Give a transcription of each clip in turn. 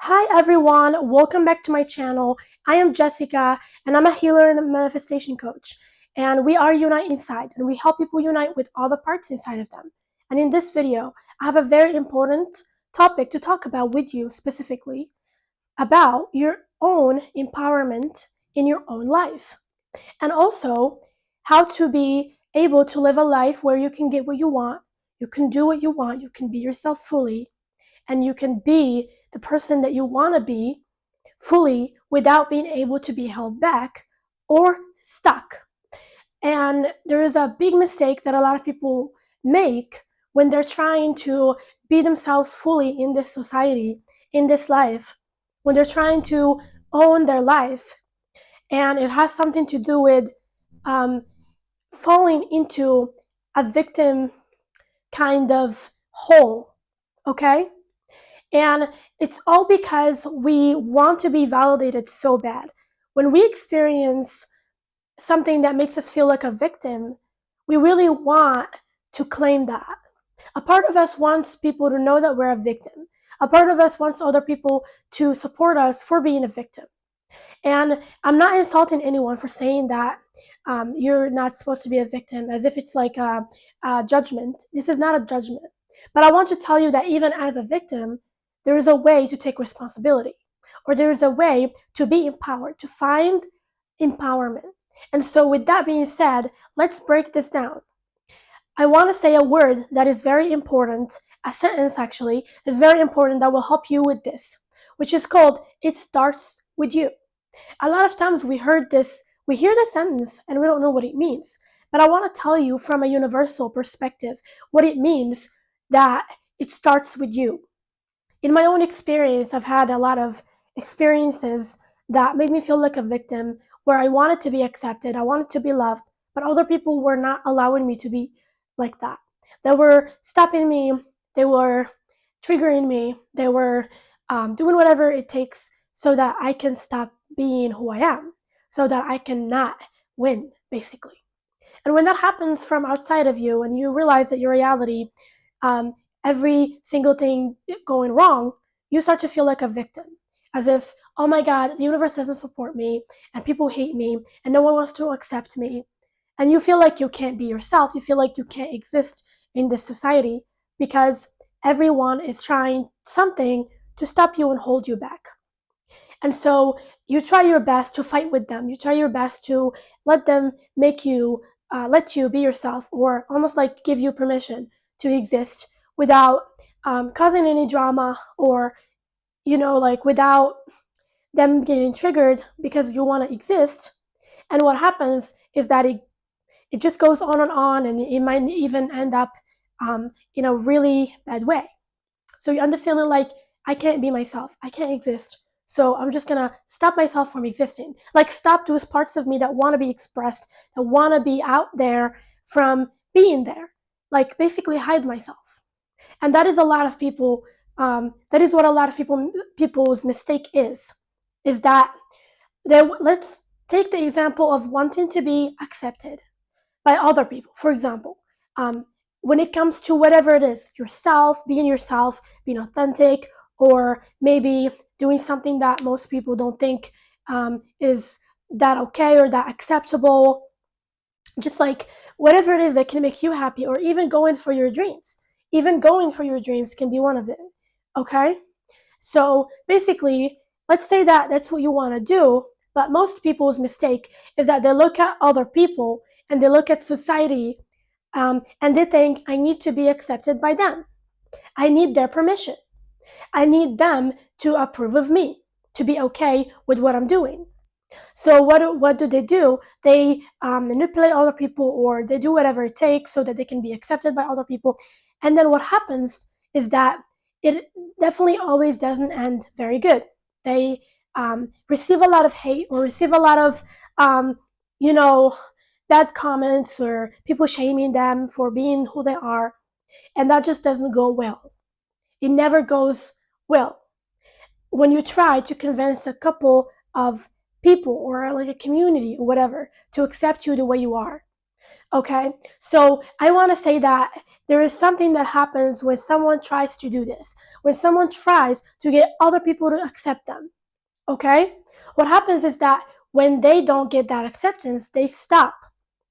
Hi everyone, welcome back to my channel. I am Jessica and I'm a healer and a manifestation coach. And we are Unite Inside and we help people unite with all the parts inside of them. And in this video, I have a very important topic to talk about with you specifically about your own empowerment in your own life. And also how to be able to live a life where you can get what you want, you can do what you want, you can be yourself fully, and you can be the person that you want to be fully without being able to be held back or stuck. And there is a big mistake that a lot of people make when they're trying to be themselves fully in this society, in this life, when they're trying to own their life. And it has something to do with um, falling into a victim kind of hole, okay? And it's all because we want to be validated so bad. When we experience something that makes us feel like a victim, we really want to claim that. A part of us wants people to know that we're a victim. A part of us wants other people to support us for being a victim. And I'm not insulting anyone for saying that you're not supposed to be a victim, as if it's like a judgment. This is not a judgment. But I want to tell you that even as a victim, there is a way to take responsibility, or there is a way to be empowered, to find empowerment. And so, with that being said, let's break this down. I want to say a word that is very important, a sentence actually, is very important that will help you with this, which is called, it starts with you. A lot of times we hear this sentence and we don't know what it means. But I want to tell you from a universal perspective what it means, that it starts with you. In my own experience, I've had a lot of experiences that made me feel like a victim, where I wanted to be accepted, I wanted to be loved, but other people were not allowing me to be like that. They were stopping me, they were triggering me, they were doing whatever it takes so that I can stop being who I am, so that I cannot win, basically. And when that happens from outside of you and you realize that your reality, um, every single thing going wrong, you start to feel like a victim. As if, oh my God, the universe doesn't support me, and people hate me, and no one wants to accept me. And you feel like you can't be yourself. You feel like you can't exist in this society because everyone is trying something to stop you and hold you back. And so you try your best to fight with them. You try your best to let them let you be yourself, or almost like give you permission to exist without causing any drama, or, like without them getting triggered because you want to exist. And what happens is that it just goes on, and it might even end up in a really bad way. So you end up feeling like, I can't be myself, I can't exist. So I'm just gonna stop myself from existing. Like, stop those parts of me that wanna be expressed, that wanna be out there, from being there. Like, basically hide myself. And that is a lot of people, that is what a lot of people's mistake is that let's take the example of wanting to be accepted by other people. For example, um, when it comes to whatever it is, yourself, being authentic, or maybe doing something that most people don't think is that okay or that acceptable, just like whatever it is that can make you happy, or even going for your dreams. Even going for your dreams can be one of them, okay? So basically, let's say that that's what you want to do, but most people's mistake is that they look at other people and they look at society, and they think, I need to be accepted by them. I need their permission. I need them to approve of me, to be okay with what I'm doing. So what do? They manipulate other people, or they do whatever it takes so that they can be accepted by other people. And then what happens is that it definitely always doesn't end very good. They receive a lot of hate, or receive a lot of you know bad comments, or people shaming them for being who they are, and that just doesn't go well. It never goes well when you try to convince a couple of people, or like a community or whatever, to accept you the way you are. Okay, so I want to say that there is something that happens when someone tries to do this, when someone tries to get other people to accept them. Okay, what happens is that when they don't get that acceptance, they stop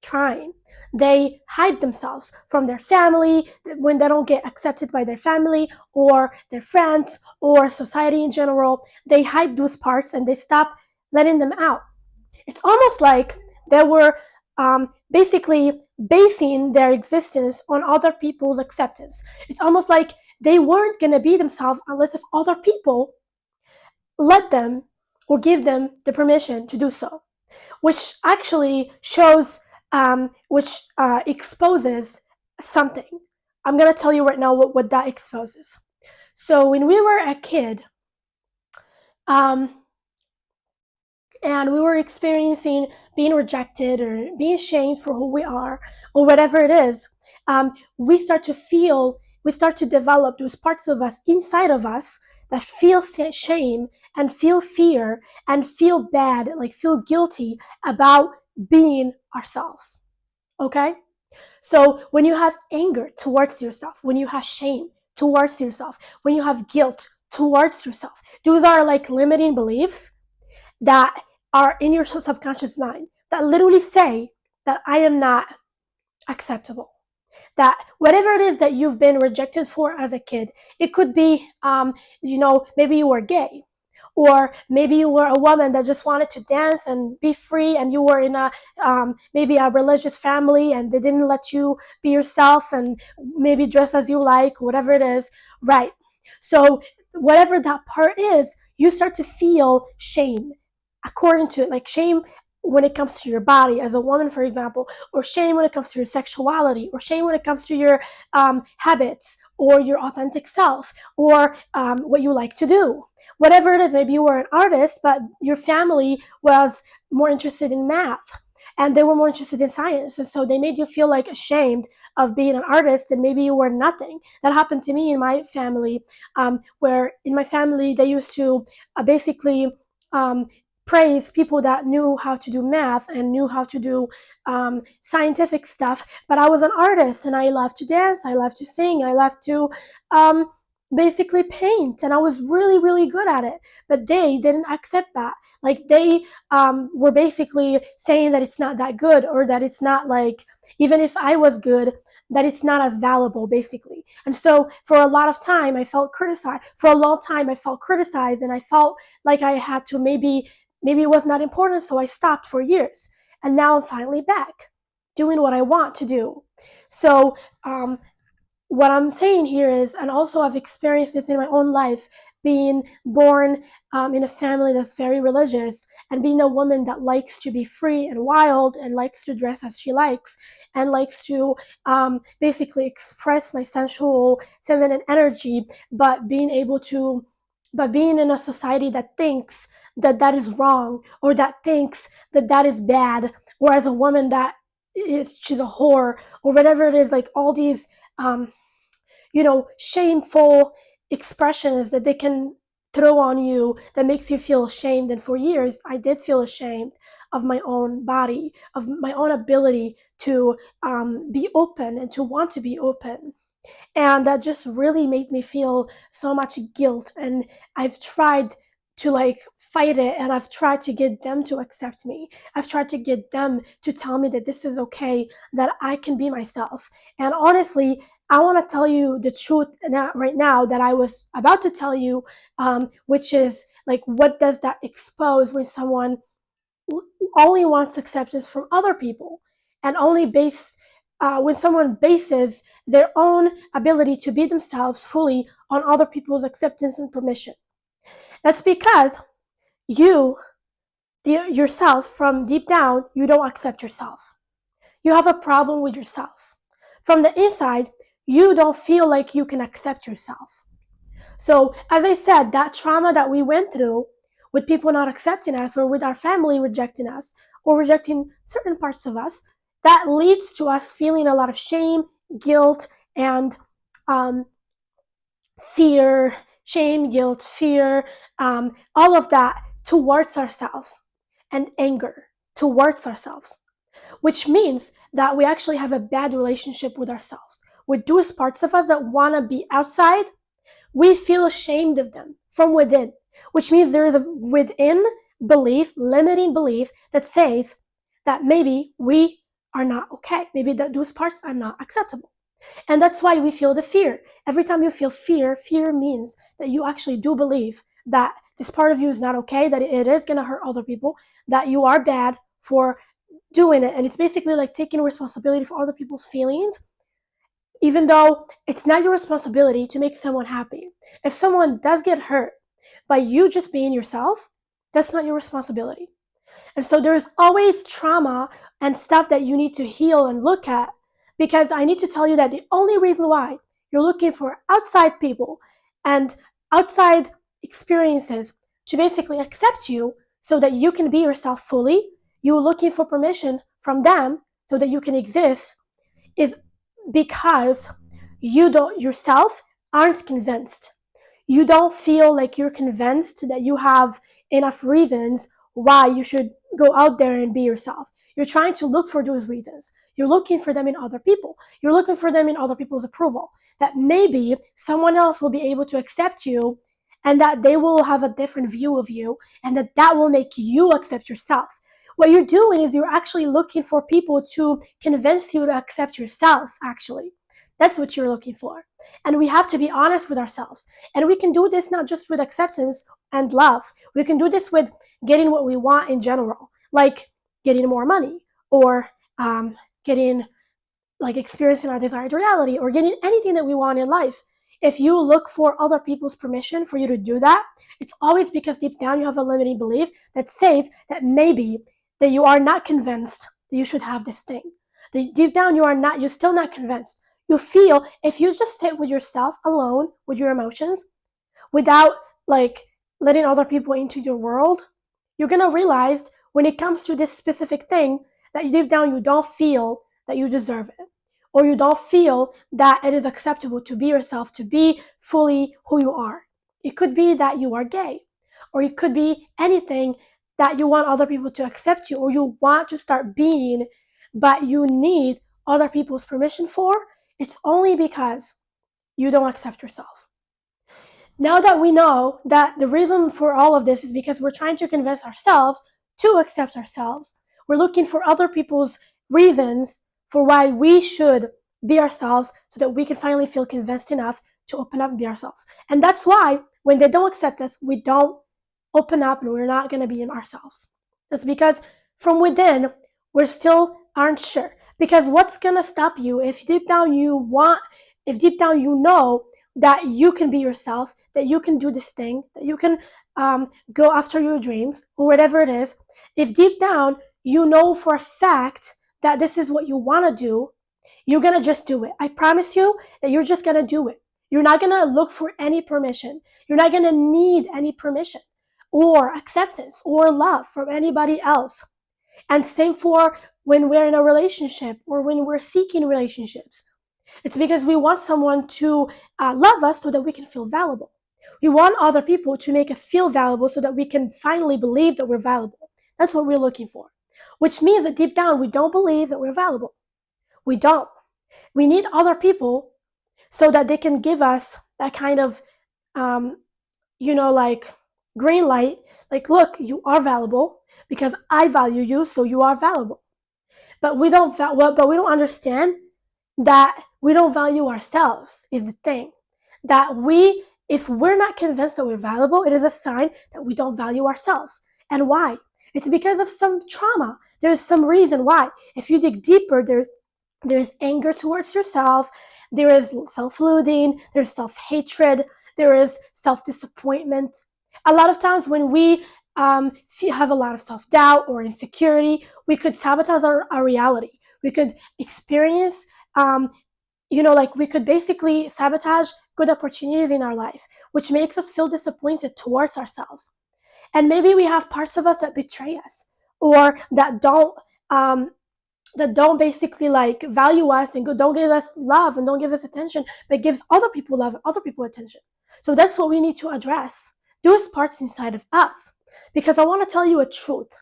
trying. They hide themselves from their family when they don't get accepted by their family or their friends or society in general. They hide those parts and they stop letting them out. It's almost like they were basically basing their existence on other people's acceptance. It's almost like they weren't going to be themselves unless if other people let them or give them the permission to do so, which actually shows, which exposes something. I'm going to tell you right now what that exposes. So when we were a kid, um, and we were experiencing being rejected or being shamed for who we are or whatever it is, we start to feel, we start to develop those parts of us inside of us that feel shame and feel fear and feel bad, like feel guilty about being ourselves. Okay? So when you have anger towards yourself, when you have shame towards yourself, when you have guilt towards yourself, those are like limiting beliefs that are in your subconscious mind that literally say that I am not acceptable. That whatever it is that you've been rejected for as a kid, it could be, maybe you were gay, or maybe you were a woman that just wanted to dance and be free, and you were in a maybe a religious family, and they didn't let you be yourself and maybe dress as you like, whatever it is, right? So whatever that part is, you start to feel shame according to it, like shame when it comes to your body as a woman, for example, or shame when it comes to your sexuality, or shame when it comes to your habits or your authentic self, or what you like to do. Whatever it is, maybe you were an artist, but your family was more interested in math and they were more interested in science. And so they made you feel like ashamed of being an artist and maybe you were nothing. That happened to me in my family, where in my family they used to basically um, praise people that knew how to do math and knew how to do scientific stuff. But I was an artist and I loved to dance, I loved to sing, I loved to um, basically paint, and I was really, really good at it. But they didn't accept that. Like they were basically saying that it's not that good, or that it's not like, even if I was good, that it's not as valuable, basically. And so for a lot of time, I felt criticized. For a long time, I felt criticized, and I felt like I had to maybe it was not important, so I stopped for years. And now I'm finally back doing what I want to do. So, what I'm saying here is, and also I've experienced this in my own life, being born in a family that's very religious, and being a woman that likes to be free and wild and likes to dress as she likes and likes to basically express my sensual feminine energy, but being in a society that thinks that that is wrong, or that thinks that that is bad, or as a woman that she's a whore, or whatever it is, like all these um, shameful expressions that they can throw on you that makes you feel ashamed. And for years, I did feel ashamed of my own body, of my own ability to be open and to want to be open. And that just really made me feel so much guilt. And I've tried to like fight it, and I've tried to get them to accept me. I've tried to get them to tell me that this is okay, that I can be myself. And honestly, I want to tell you the truth right now that I was about to tell you, which is like, what does that expose when someone only wants acceptance from other people, and only when someone bases their own ability to be themselves fully on other people's acceptance and permission. That's because you, yourself, from deep down, you don't accept yourself. You have a problem with yourself. From the inside, you don't feel like you can accept yourself. So, as I said, that trauma that we went through with people not accepting us, or with our family rejecting us, or rejecting certain parts of us, that leads to us feeling a lot of shame, guilt, and um, fear, shame, guilt, fear, all of that towards ourselves, and anger towards ourselves. which means that we actually have a bad relationship with ourselves. With those parts of us that want to be outside, we feel ashamed of them from within, which means there is a within belief, limiting belief, that says that maybe we are not okay. Maybe that those parts are not acceptable. And that's why we feel the fear. Every time you feel fear, fear means that you actually do believe that this part of you is not okay, that it is going to hurt other people, that you are bad for doing it. And it's basically like taking responsibility for other people's feelings, even though it's not your responsibility to make someone happy. If someone does get hurt by you just being yourself, that's not your responsibility. And so there's always trauma and stuff that you need to heal and look at, because I need to tell you that the only reason why you're looking for outside people and outside experiences to basically accept you so that you can be yourself fully, you're looking for permission from them so that you can exist, is because you don't yourself aren't convinced. You don't feel like you're convinced that you have enough reasons why you should go out there and be yourself. You're trying to look for those reasons. You're looking for them in other people. You're looking for them in other people's approval. That maybe someone else will be able to accept you, and that they will have a different view of you, and that will make you accept yourself. What you're doing is you're actually looking for people to convince you to accept yourself, actually. That's what you're looking for. And we have to be honest with ourselves. And we can do this not just with acceptance and love. We can do this with getting what we want in general, like getting more money, or getting, like, experiencing our desired reality, or getting anything that we want in life. If you look for other people's permission for you to do that, it's always because deep down you have a limiting belief that says that maybe that you are not convinced that you should have this thing. That deep down you're still not convinced. You feel if you just sit with yourself alone, with your emotions, without like letting other people into your world, you're gonna realize when it comes to this specific thing that deep down you don't feel that you deserve it, or you don't feel that it is acceptable to be yourself, to be fully who you are. It could be that you are gay, or it could be anything that you want other people to accept you, or you want to start being, but you need other people's permission for. It's only because you don't accept yourself. Now that we know that the reason for all of this is because we're trying to convince ourselves to accept ourselves, we're looking for other people's reasons for why we should be ourselves so that we can finally feel convinced enough to open up and be ourselves. And that's why when they don't accept us, we don't open up and we're not going to be in ourselves. That's because from within, we still aren't sure. Because what's going to stop you if deep down you know that you can be yourself, that you can do this thing, that you can go after your dreams, or whatever it is, if deep down you know for a fact that this is what you want to do, you're going to just do it. I promise you that you're just going to do it. You're not going to look for any permission. You're not going to need any permission or acceptance or love from anybody else. And same for when we're in a relationship or when we're seeking relationships. It's because we want someone to love us so that we can feel valuable. We want other people to make us feel valuable so that we can finally believe that we're valuable. That's what we're looking for. Which means that deep down we don't believe that we're valuable. We don't. We need other people so that they can give us that kind of, like green light. Like, look, you are valuable because I value you, so you are valuable. But we don't understand that we don't value ourselves is the thing. That if we're not convinced that we're valuable, it is a sign that we don't value ourselves. And why? It's because of some trauma. There's some reason why. If you dig deeper, there's anger towards yourself, there is self-loathing, there's self-hatred, there is self-disappointment. A lot of times when we have a lot of self-doubt or insecurity, we could sabotage our reality. We could experience we could basically sabotage good opportunities in our life, which makes us feel disappointed towards ourselves. And maybe we have parts of us that betray us, or that don't basically like value us and don't give us love and don't give us attention, but gives other people love and other people attention. So that's what we need to address, those parts inside of us. Because I want to tell you a truth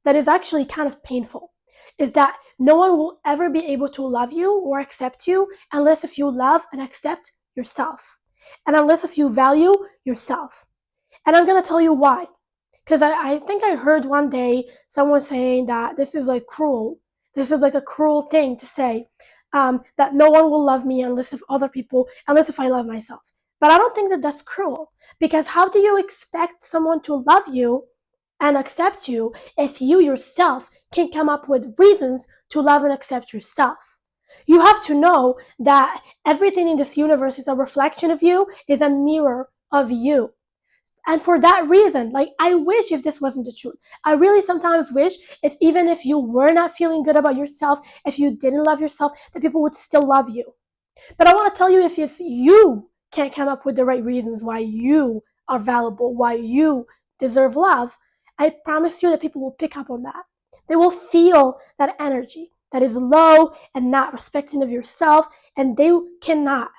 that is actually kind of painful. is that no one will ever be able to love you or accept you unless if you love and accept yourself. And unless if you value yourself. And I'm going to tell you why. Because I think I heard one day someone saying that this is like cruel. This is like a cruel thing to say, that no one will love me unless if I love myself. But I don't think that that's cruel. Because how do you expect someone to love you and accept you if you yourself can come up with reasons to love and accept yourself? You have to know that everything in this universe is a reflection of you, is a mirror of you. And for that reason, like, I wish if this wasn't the truth. I really sometimes wish if even if you were not feeling good about yourself, if you didn't love yourself, that people would still love you. But I want to tell you, if you can't come up with the right reasons why you are valuable, why you deserve love, I promise you that people will pick up on that. They will feel that energy that is low and not respecting of yourself, and they cannot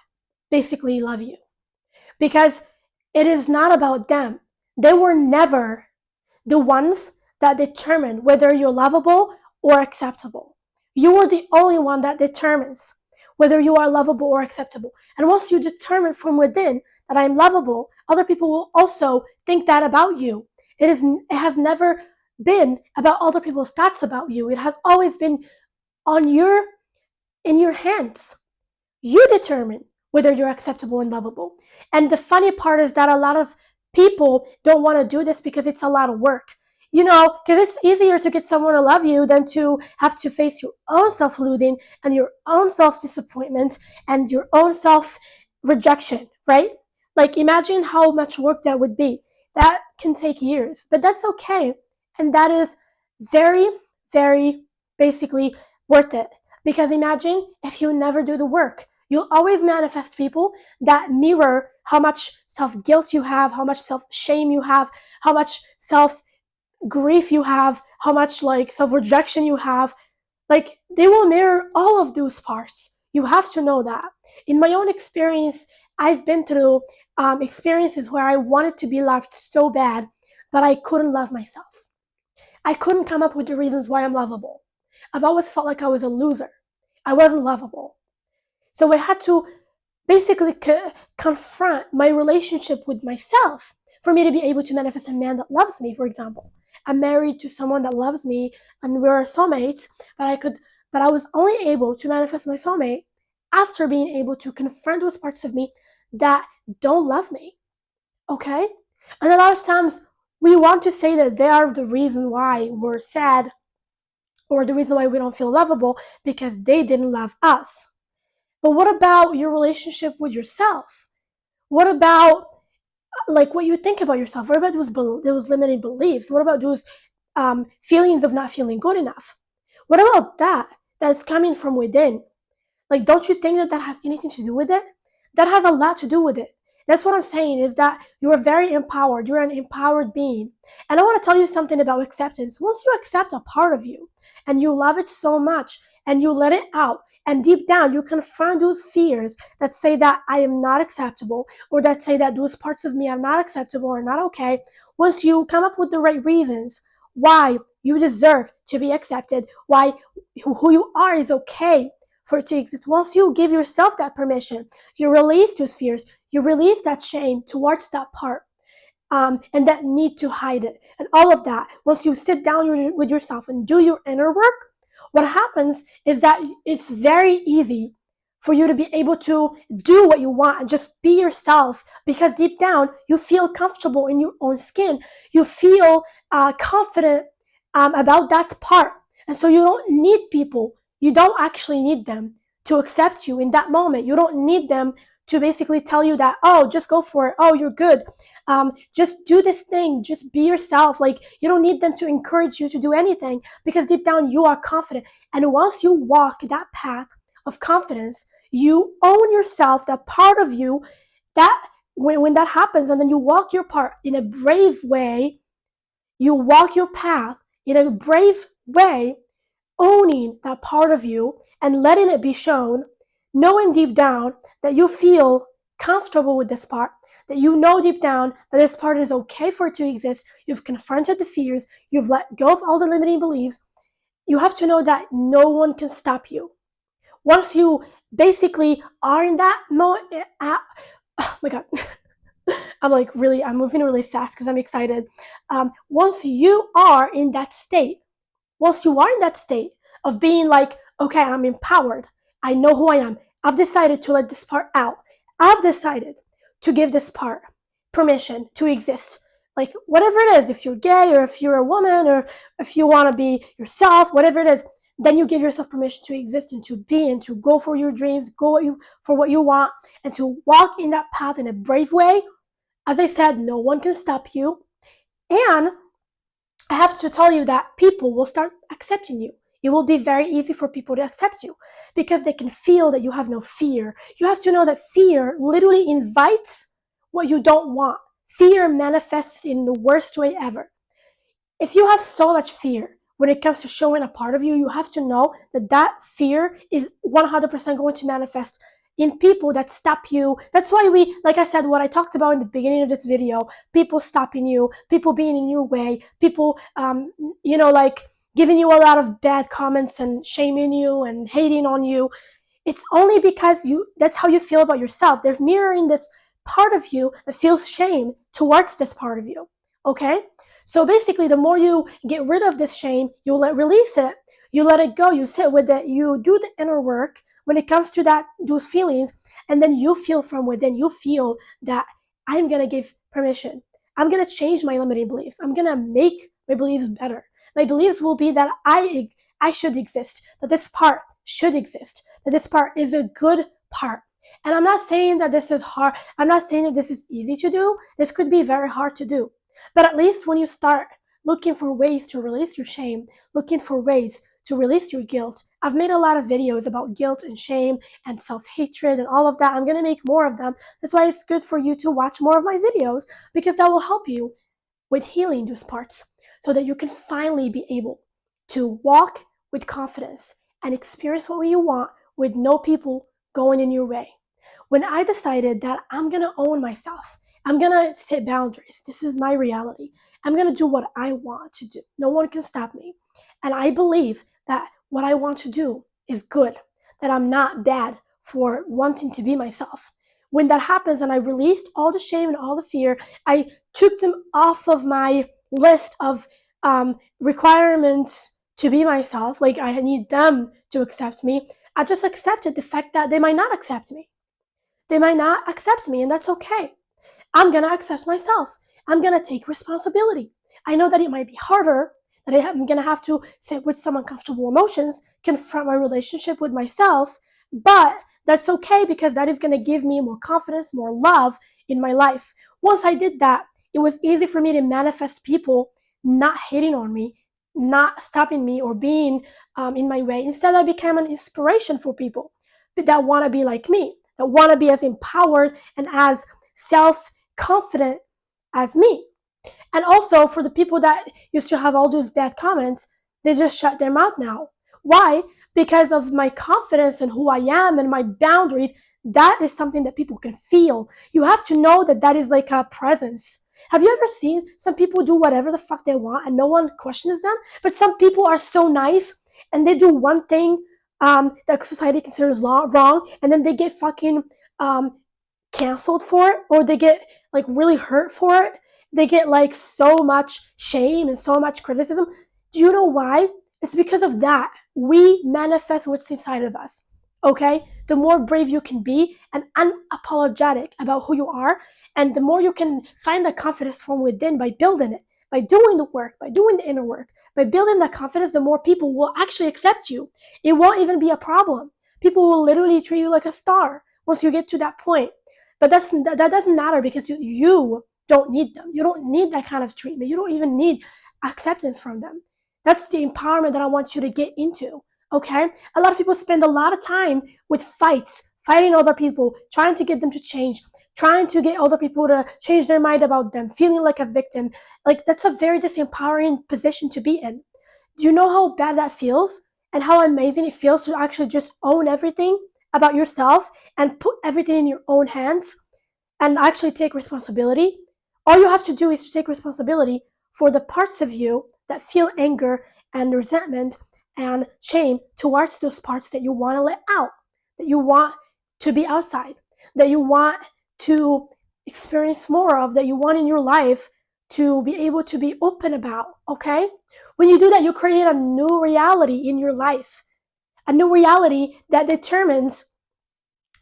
basically love you. Because it is not about them. They were never the ones that determine whether you're lovable or acceptable. You are the only one that determines whether you are lovable or acceptable. And once you determine from within that I'm lovable, other people will also think that about you. It has never been about other people's thoughts about you. It has always been in your hands. You determine whether you're acceptable and lovable. And the funny part is that a lot of people don't want to do this because it's a lot of work. Because it's easier to get someone to love you than to have to face your own self-loathing and your own self-disappointment and your own self-rejection, right? Like, imagine how much work that would be. That can take years, but that's okay. And that is very, very basically worth it. Because imagine if you never do the work. You'll always manifest people that mirror how much self-guilt you have, how much self-shame you have, how much self-grief you have, how much like self-rejection you have. Like, they will mirror all of those parts. You have to know that. In my own experience, I've been through experiences where I wanted to be loved so bad, but I couldn't love myself. I couldn't come up with the reasons why I'm lovable. I've always felt like I was a loser. I wasn't lovable. So I had to basically confront my relationship with myself for me to be able to manifest a man that loves me, for example. I'm married to someone that loves me and we're soulmates, but I was only able to manifest my soulmate after being able to confront those parts of me that don't love me. Okay? And a lot of times we want to say that they are the reason why we're sad or the reason why we don't feel lovable because they didn't love us. But what about your relationship with yourself? What about like what you think about yourself? What about those limiting beliefs? What about those feelings of not feeling good enough? What about that that's coming from within? Like, don't you think that that has anything to do with it? That has a lot to do with it. That's what I'm saying, is that you are very empowered. You're an empowered being. And I want to tell you something about acceptance. Once you accept a part of you and you love it so much and you let it out, and deep down you confront those fears that say that I am not acceptable, or that say that those parts of me are not acceptable or not okay, once you come up with the right reasons why you deserve to be accepted, why who you are is okay for it to exist. Once you give yourself that permission, you release those fears, you release that shame towards that part, and that need to hide it, and all of that. Once you sit down with yourself and do your inner work, what happens is that it's very easy for you to be able to do what you want and just be yourself, because deep down you feel comfortable in your own skin. You feel confident about that part, and so you don't need people. You don't actually need them to accept you in that moment. You don't need them to basically tell you that, oh, just go for it. Oh, you're good. Just do this thing. Just be yourself. Like, you don't need them to encourage you to do anything, because deep down you are confident. And once you walk that path of confidence, you own yourself, that part of you, that when that happens, and then you walk your part in a brave way, you walk your path in a brave way, owning that part of you and letting it be shown, knowing deep down that you feel comfortable with this part, that you know deep down that this part is okay for it to exist. You've confronted the fears, you've let go of all the limiting beliefs, you have to know that no one can stop you. Once you basically are in that oh my god, I'm moving really fast because I'm excited. Once you are in that state, once you are in that state of being like, okay, I'm empowered, I know who I am, I've decided to let this part out, I've decided to give this part permission to exist. Like, whatever it is, if you're gay or if you're a woman or if you want to be yourself, whatever it is, then you give yourself permission to exist and to be and to go for your dreams, for what you want, and to walk in that path in a brave way. As I said, no one can stop you. And I have to tell you that people will start accepting you. It will be very easy for people to accept you because they can feel that you have no fear. You have to know that fear literally invites what you don't want. Fear manifests in the worst way ever. If you have so much fear when it comes to showing a part of you, you have to know that that fear is 100% going to manifest in people that stop you. That's why like I said, what I talked about in the beginning of this video, people stopping you, people being in your way, people, like giving you a lot of bad comments and shaming you and hating on you. It's only because that's how you feel about yourself. They're mirroring this part of you that feels shame towards this part of you. Okay? So basically, the more you get rid of this shame, you release it, you let it go, you sit with it, you do the inner work when it comes to those feelings, and then you feel from within, you feel that I'm gonna give permission. I'm gonna change my limiting beliefs. I'm gonna make my beliefs better. My beliefs will be that I should exist, that this part should exist, that this part is a good part. And I'm not saying that this is hard. I'm not saying that this is easy to do. This could be very hard to do. But at least when you start looking for ways to release your shame, looking for ways to release your guilt. I've made a lot of videos about guilt and shame and self-hatred and all of that. I'm going to make more of them. That's why it's good for you to watch more of my videos, because that will help you with healing those parts so that you can finally be able to walk with confidence and experience what you want with no people going in your way. When I decided that I'm going to own myself, I'm going to set boundaries. This is my reality. I'm going to do what I want to do. No one can stop me. And I believe that what I want to do is good, that I'm not bad for wanting to be myself. When that happens and I released all the shame and all the fear, I took them off of my list of requirements to be myself. Like, I need them to accept me. I just accepted the fact that they might not accept me. They might not accept me, and that's okay. I'm gonna accept myself. I'm gonna take responsibility. I know that it might be harder, that I'm gonna have to sit with some uncomfortable emotions, confront my relationship with myself, but that's okay because that is gonna give me more confidence, more love in my life. Once I did that, it was easy for me to manifest people not hating on me, not stopping me or being in my way. Instead, I became an inspiration for people that want to be like me, that want to be as empowered and as self-confident as me. And also, for the people that used to have all those bad comments, they just shut their mouth now. Why? Because of my confidence in who I am and my boundaries. That is something that people can feel. You have to know that that is like a presence. Have you ever seen some people do whatever the fuck they want and no one questions them? But some people are so nice and they do one thing that society considers wrong, and then they get fucking canceled for it, or they get like really hurt for it. They get like so much shame and so much criticism. Do you know why? It's because of that. We manifest what's inside of us. Okay? The more brave you can be and unapologetic about who you are, and the more you can find that confidence from within by building it, by doing the work, by doing the inner work, by building that confidence, the more people will actually accept you. It won't even be a problem. People will literally treat you like a star once you get to that point. But that doesn't matter because you don't need them. You don't need that kind of treatment. You don't even need acceptance from them. That's the empowerment that I want you to get into. Okay? A lot of people spend a lot of time with fighting other people, trying to get them to change, trying to get other people to change their mind about them, feeling like a victim. Like, that's a very disempowering position to be in. Do you know how bad that feels? And how amazing it feels to actually just own everything about yourself and put everything in your own hands and actually take responsibility? All you have to do is to take responsibility for the parts of you that feel anger and resentment and shame towards those parts that you want to let out, that you want to be outside, that you want to experience more of, that you want in your life to be able to be open about, okay? When you do that, you create a new reality in your life, a new reality that determines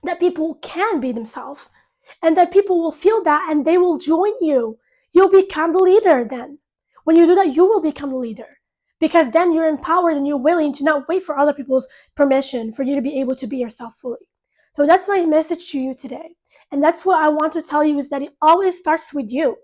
that people can be themselves and that people will feel that and they will join you. You'll become the leader then. When you do that, you will become the leader because then you're empowered and you're willing to not wait for other people's permission for you to be able to be yourself fully. So that's my message to you today. And that's what I want to tell you is that it always starts with you.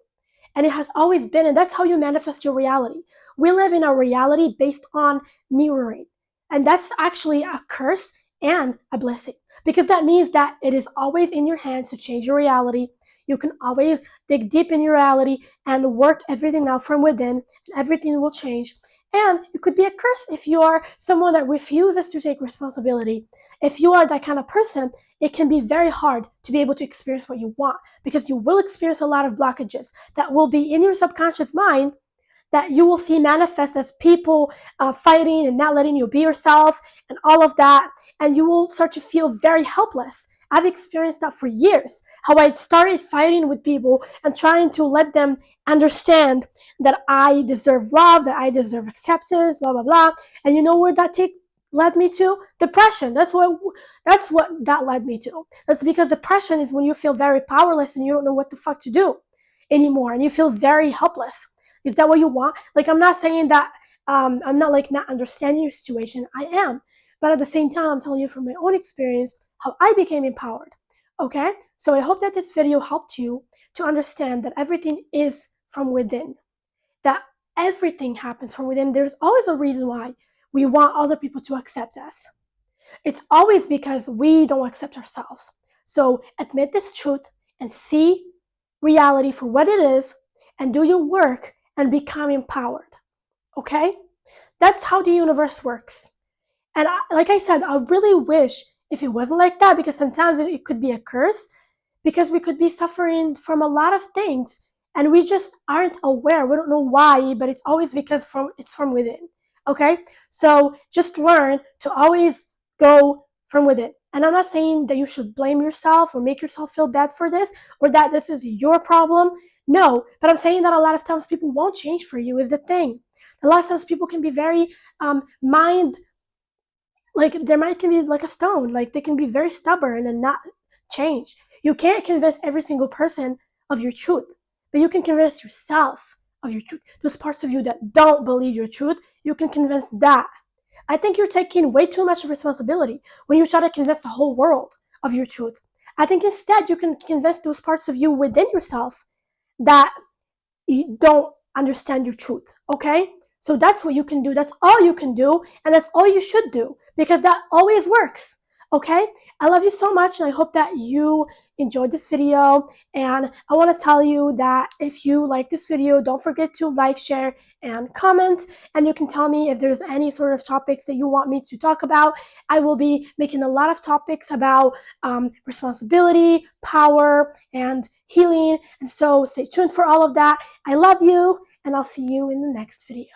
And it has always been, and that's how you manifest your reality. We live in a reality based on mirroring. And that's actually a curse and a blessing because that means that it is always in your hands to change your reality. You can always dig deep in your reality and work everything out from within, and everything will change. And it could be a curse if you are someone that refuses to take responsibility. If you are that kind of person, it can be very hard to be able to experience what you want because you will experience a lot of blockages that will be in your subconscious mind that you will see manifest as people fighting and not letting you be yourself and all of that. And you will start to feel very helpless. I've experienced that for years, how I started fighting with people and trying to let them understand that I deserve love, that I deserve acceptance, blah, blah, blah. And you know where that led me to? Depression. That's what that led me to. That's because depression is when you feel very powerless and you don't know what the fuck to do anymore and you feel very helpless. Is that what you want? Like, I'm not saying that I'm not like not understanding your situation. I am. But at the same time, I'm telling you from my own experience how I became empowered. Okay? So I hope that this video helped you to understand that everything is from within. That everything happens from within. There's always a reason why we want other people to accept us. It's always because we don't accept ourselves. So admit this truth and see reality for what it is and do your work and become empowered. Okay? That's how the universe works. And like I said, I really wish if it wasn't like that, because sometimes it could be a curse, because we could be suffering from a lot of things and we just aren't aware. We don't know why, but it's always because it's from within. Okay? So just learn to always go from within. And I'm not saying that you should blame yourself or make yourself feel bad for this or that this is your problem. No, but I'm saying that a lot of times people won't change for you is the thing. A lot of times people can be very like their mind can be like a stone. Like they can be very stubborn and not change. You can't convince every single person of your truth, but you can convince yourself of your truth. Those parts of you that don't believe your truth, you can convince that. I think you're taking way too much responsibility when you try to convince the whole world of your truth. I think instead you can convince those parts of you within yourself that you don't understand your truth, okay? So that's what you can do. That's all you can do, and that's all you should do, because that always works, okay? I love you so much, and I hope that you enjoyed this video, and I want to tell you that if you like this video, don't forget to like, share, and comment, and you can tell me if there's any sort of topics that you want me to talk about. I will be making a lot of topics about responsibility, power, and healing, and so stay tuned for all of that. I love you, and I'll see you in the next video.